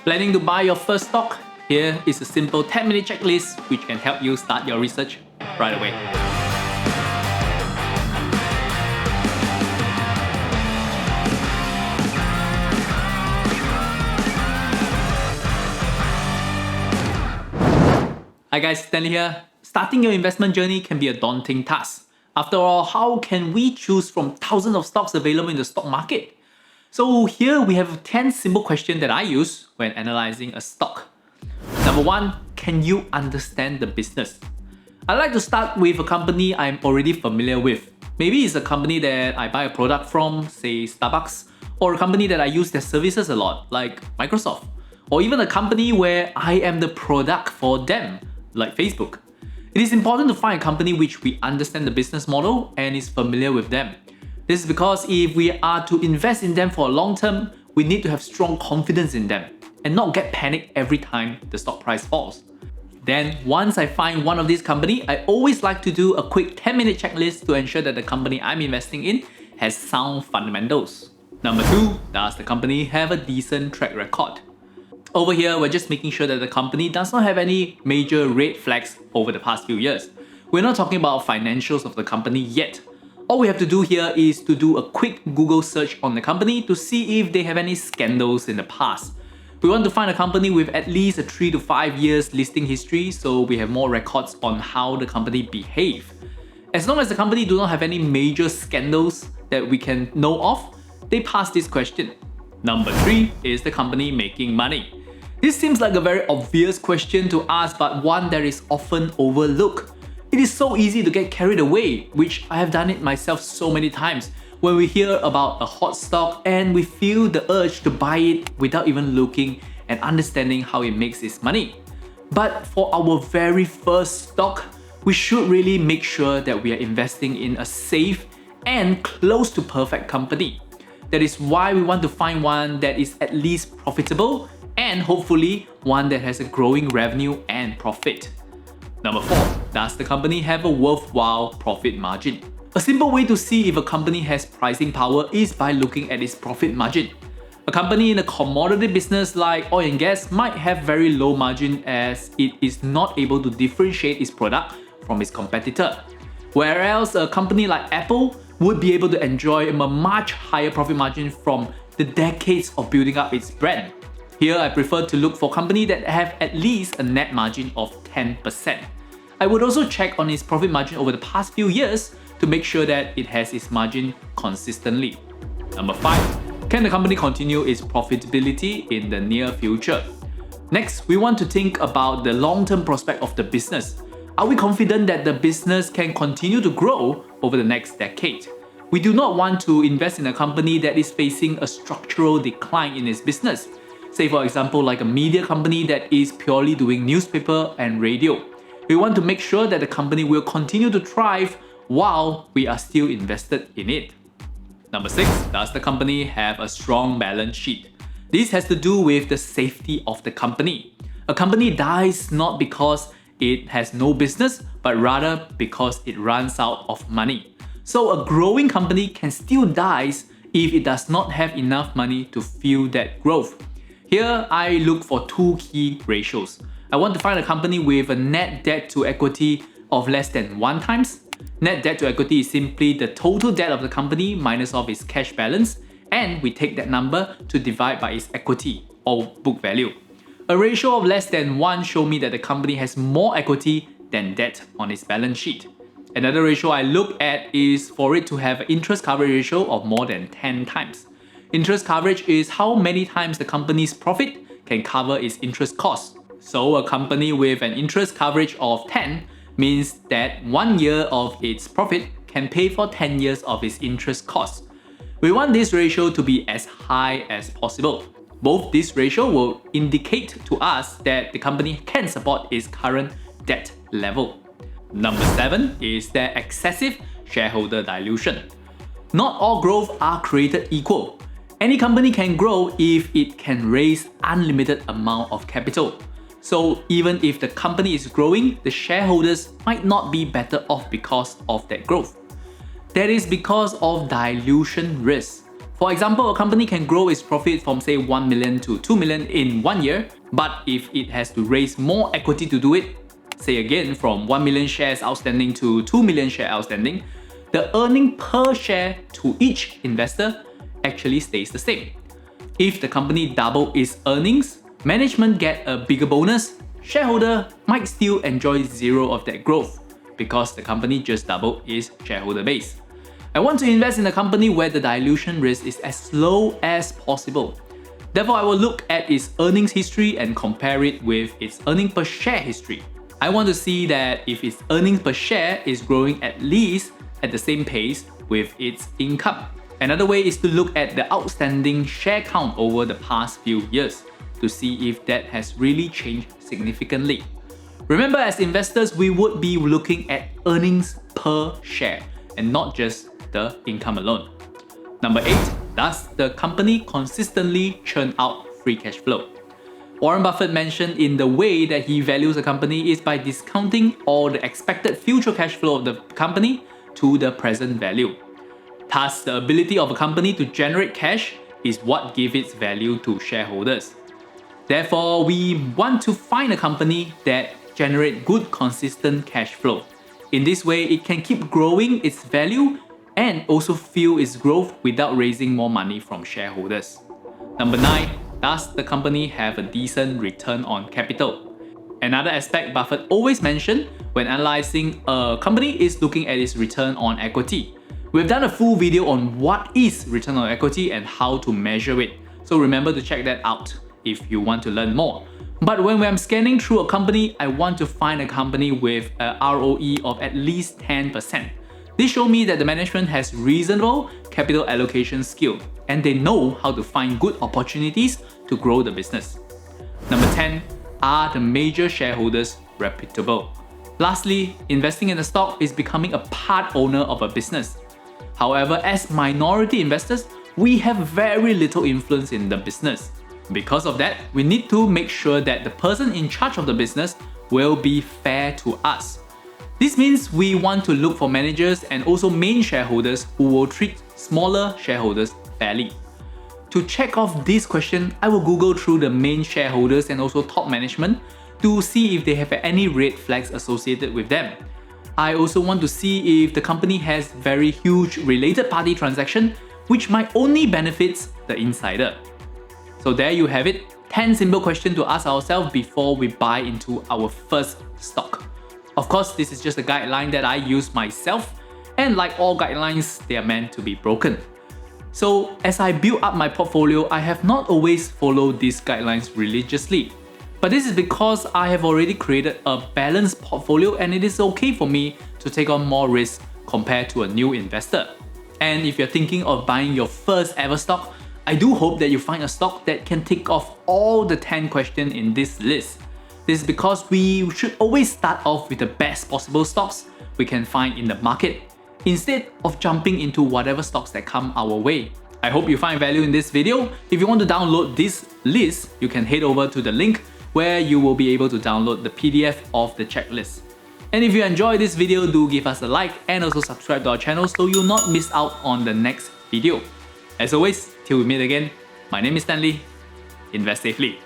Planning to buy your first stock? Here is a simple 10-minute checklist which can help you start your research right away. Hi guys, Stanley here. Starting your investment journey can be a daunting task. After all, how can we choose from thousands of stocks available in the stock market? So here we have 10 simple questions that I use when analyzing a stock. Number 1, can you understand the business? I like to start with a company I'm already familiar with. Maybe it's a company that I buy a product from, say Starbucks, or a company that I use their services a lot, like Microsoft, or even a company where I am the product for them, like Facebook. It is important to find a company which we understand the business model and is familiar with them. This is because if we are to invest in them for a long term, we need to have strong confidence in them and not get panicked every time the stock price falls. Then, once I find one of these companies, I always like to do a quick 10-minute checklist to ensure that the company I'm investing in has sound fundamentals. Number 2, does the company have a decent track record? Over here, we're just making sure that the company does not have any major red flags over the past few years. We're not talking about financials of the company yet. All we have to do here is to do a quick Google search on the company to see if they have any scandals in the past. We want to find a company with at least a 3 to 5 years listing history, so we have more records on how the company behaved. As long as the company do not have any major scandals that we can know of, they pass this question. Number 3, is the company making money? This seems like a very obvious question to ask, but one that is often overlooked. It is so easy to get carried away, which I have done it myself so many times, when we hear about a hot stock and we feel the urge to buy it without even looking and understanding how it makes its money. But for our very first stock, we should really make sure that we are investing in a safe and close to perfect company. That is why we want to find one that is at least profitable and hopefully one that has a growing revenue and profit. Number 4, does the company have a worthwhile profit margin? A simple way to see if a company has pricing power is by looking at its profit margin. A company in a commodity business like oil and gas might have very low margin as it is not able to differentiate its product from its competitor. Whereas a company like Apple would be able to enjoy a much higher profit margin from the decades of building up its brand. Here, I prefer to look for companies that have at least a net margin of 10%. I would also check on its profit margin over the past few years to make sure that it has its margin consistently. Number 5, can the company continue its profitability in the near future? Next, we want to think about the long-term prospect of the business. Are we confident that the business can continue to grow over the next decade? We do not want to invest in a company that is facing a structural decline in its business. Say for example, like a media company that is purely doing newspaper and radio. We want to make sure that the company will continue to thrive while we are still invested in it. Number 6, does the company have a strong balance sheet? This has to do with the safety of the company. A company dies not because it has no business, but rather because it runs out of money. So a growing company can still die if it does not have enough money to fuel that growth. Here, I look for 2 key ratios. I want to find a company with a net debt to equity of less than 1 times. Net debt to equity is simply the total debt of the company minus off its cash balance, and we take that number to divide by its equity or book value. A ratio of less than 1 shows me that the company has more equity than debt on its balance sheet. Another ratio I look at is for it to have an interest coverage ratio of more than 10 times. Interest coverage is how many times the company's profit can cover its interest costs. So a company with an interest coverage of 10 means that 1 year of its profit can pay for 10 years of its interest costs. We want this ratio to be as high as possible. Both this ratio will indicate to us that the company can support its current debt level. Number 7, is there excessive shareholder dilution? Not all growth are created equal. Any company can grow if it can raise unlimited amount of capital. So even if the company is growing, the shareholders might not be better off because of that growth. That is because of dilution risk. For example, a company can grow its profit from say 1 million to 2 million in 1 year, but if it has to raise more equity to do it, say again from 1 million shares outstanding to 2 million shares outstanding, the earning per share to each investor actually stays the same. If the company double its earnings, management get a bigger bonus, shareholder might still enjoy zero of that growth because the company just doubled its shareholder base. I want to invest in a company where the dilution risk is as low as possible. Therefore, I will look at its earnings history and compare it with its earning per share history. I want to see that if its earnings per share is growing at least at the same pace with its income. Another way is to look at the outstanding share count over the past few years to see if that has really changed significantly. Remember, as investors, we would be looking at earnings per share and not just the income alone. Number 8, does the company consistently churn out free cash flow? Warren Buffett mentioned in the way that he values a company is by discounting all the expected future cash flow of the company to the present value. Thus, the ability of a company to generate cash is what gives its value to shareholders. Therefore, we want to find a company that generates good consistent cash flow. In this way, it can keep growing its value and also fuel its growth without raising more money from shareholders. Number 9, does the company have a decent return on capital? Another aspect Buffett always mentioned when analyzing a company is looking at its return on equity. We've done a full video on what is return on equity and how to measure it, so remember to check that out if you want to learn more. But when I'm scanning through a company, I want to find a company with a ROE of at least 10%. This shows me that the management has reasonable capital allocation skill and they know how to find good opportunities to grow the business. Number 10, are the major shareholders reputable? Lastly, investing in a stock is becoming a part owner of a business. However, as minority investors, we have very little influence in the business. Because of that, we need to make sure that the person in charge of the business will be fair to us. This means we want to look for managers and also main shareholders who will treat smaller shareholders fairly. To check off this question, I will Google through the main shareholders and also top management to see if they have any red flags associated with them. I also want to see if the company has very huge related party transaction which might only benefit the insider. So there you have it, 10 simple questions to ask ourselves before we buy into our first stock. Of course, this is just a guideline that I use myself, and like all guidelines, they are meant to be broken. So as I build up my portfolio, I have not always followed these guidelines religiously. But this is because I have already created a balanced portfolio and it is okay for me to take on more risk compared to a new investor. And if you're thinking of buying your first ever stock, I do hope that you find a stock that can tick off all the 10 questions in this list. This is because we should always start off with the best possible stocks we can find in the market, instead of jumping into whatever stocks that come our way. I hope you find value in this video. If you want to download this list, you can head over to the link where you will be able to download the PDF of the checklist. And if you enjoyed this video, do give us a like and also subscribe to our channel so you'll not miss out on the next video. As always, till we meet again, my name is Stanley. Invest safely.